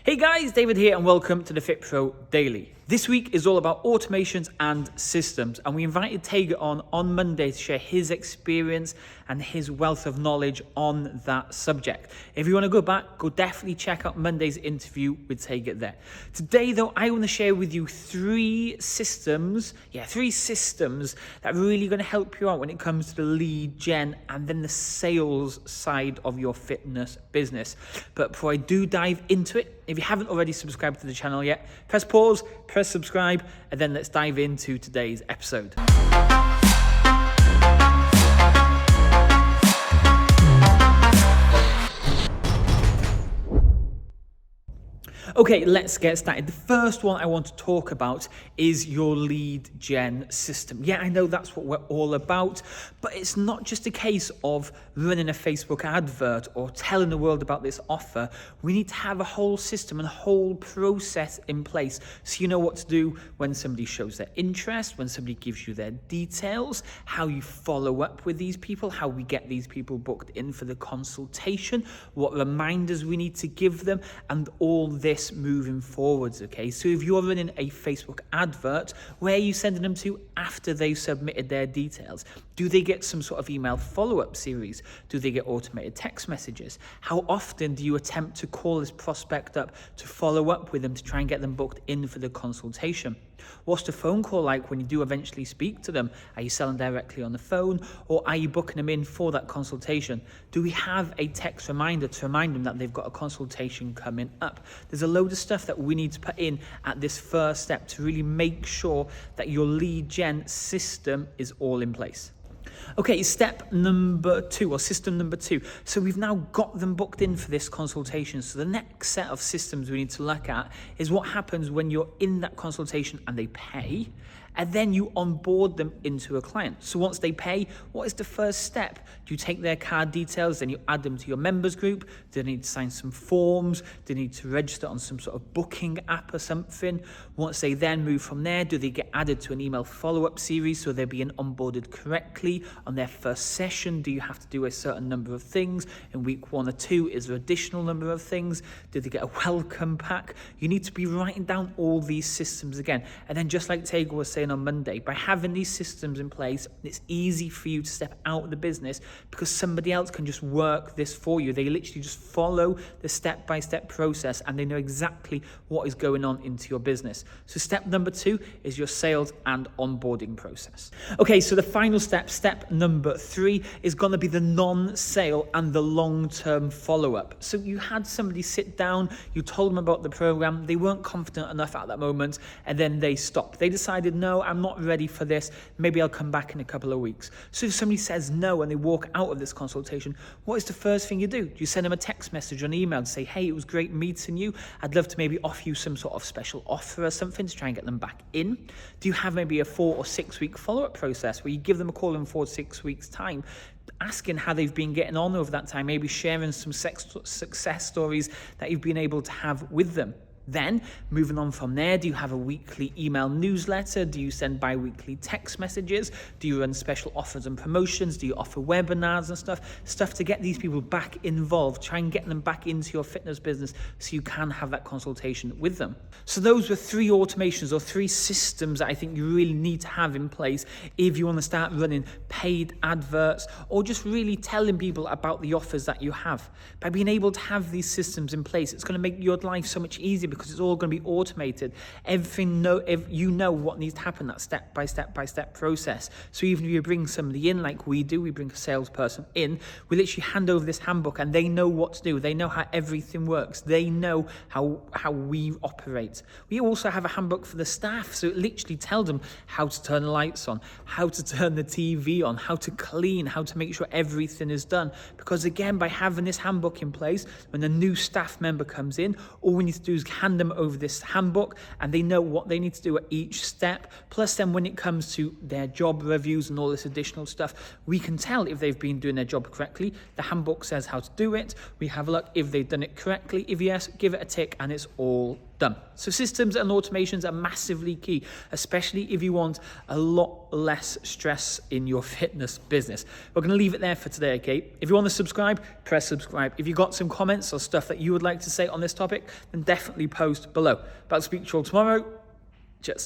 Hey guys, David here and welcome to the Fit Pro Daily. This week is all about automations and systems, and we invited Tega on Monday to share his experience and his wealth of knowledge on that subject. If you want to go back, go definitely check out Monday's interview with Tega there. Today though, I want to share with you three systems that are really going to help you out when it comes to the lead gen and then the sales side of your fitness business. But before I do dive into it, if you haven't already subscribed to the channel yet, press pause, press subscribe, and then let's dive into today's episode. Okay, let's get started. The first one I want to talk about is your lead gen system. Yeah, I know that's what we're all about, but it's not just a case of running a Facebook advert or telling the world about this offer. We need to have a whole system and a whole process in place so you know what to do when somebody shows their interest, when somebody gives you their details, how you follow up with these people, how we get these people booked in for the consultation, what reminders we need to give them, and all this moving forwards. Okay, so if you're running a Facebook advert, where are you sending them to after they've submitted their details? Do they get some sort of email follow-up series? Do they get automated text messages? How often do you attempt to call this prospect up to follow up with them to try and get them booked in for the consultation? What's the phone call like when you do eventually speak to them? Are you selling directly on the phone, or are you booking them in for that consultation? Do we have a text reminder to remind them that they've got a consultation coming up? There's a load of stuff that we need to put in at this first step to really make sure that your lead gen system is all in place. Okay, step number two, or system number two. So we've now got them booked in for this consultation. So the next set of systems we need to look at is what happens when you're in that consultation and they pay, and then you onboard them into a client. So once they pay, what is the first step? Do you take their card details, then you add them to your members group? Do they need to sign some forms? Do they need to register on some sort of booking app or something? Once they then move from there, do they get added to an email follow-up series so they're being onboarded correctly on their first session? Do you have to do a certain number of things? In week 1 or 2, is there additional number of things? Do they get a welcome pack? You need to be writing down all these systems again. And then just like Tega was saying on Monday, by having these systems in place, it's easy for you to step out of the business because somebody else can just work this for you. They literally just follow the step-by-step process and they know exactly what is going on into your business. So step number 2 is your sales and onboarding process. Okay, so the final step, step number 3, is going to be the non-sale and the long-term follow-up. So you had somebody sit down, you told them about the program, they weren't confident enough at that moment, and then they stopped. They decided, no, I'm not ready for this. Maybe I'll come back in a couple of weeks. So if somebody says no and they walk out of this consultation, what is the first thing you do? Do you send them a text message or an email to say, hey, it was great meeting you. I'd love to maybe offer you some sort of special offer or something to try and get them back in? Do you have maybe a 4 or 6 week follow-up process where you give them a call in 4 to 6 weeks' time, asking how they've been getting on over that time, maybe sharing some success stories that you've been able to have with them? Then, moving on from there, do you have a weekly email newsletter? Do you send bi-weekly text messages? Do you run special offers and promotions? Do you offer webinars and stuff to get these people back involved, try and get them back into your fitness business so you can have that consultation with them? So those were 3 automations or 3 systems that I think you really need to have in place if you want to start running paid adverts or just really telling people about the offers that you have. By being able to have these systems in place, it's going to make your life so much easier because it's all going to be automated. If you know what needs to happen, that step-by-step process. So even if you bring somebody in like we do, we bring a salesperson in, we literally hand over this handbook and they know what to do. They know how everything works. They know how we operate. We also have a handbook for the staff, so it literally tells them how to turn the lights on, how to turn the TV on, how to clean, how to make sure everything is done. Because again, by having this handbook in place, when a new staff member comes in, all we need to do is hand them over this handbook and they know what they need to do at each step. Plus then when it comes to their job reviews and all this additional stuff, we can tell if they've been doing their job correctly. The handbook says how to do it. We have a look if they've done it correctly. If yes, give it a tick and it's all Done. So systems and automations are massively key, especially if you want a lot less stress in your fitness business. We're going to leave it there for today, okay? If you want to subscribe, press subscribe. If you've got some comments or stuff that you would like to say on this topic, then definitely post below. But I'll speak to you all tomorrow. Cheers.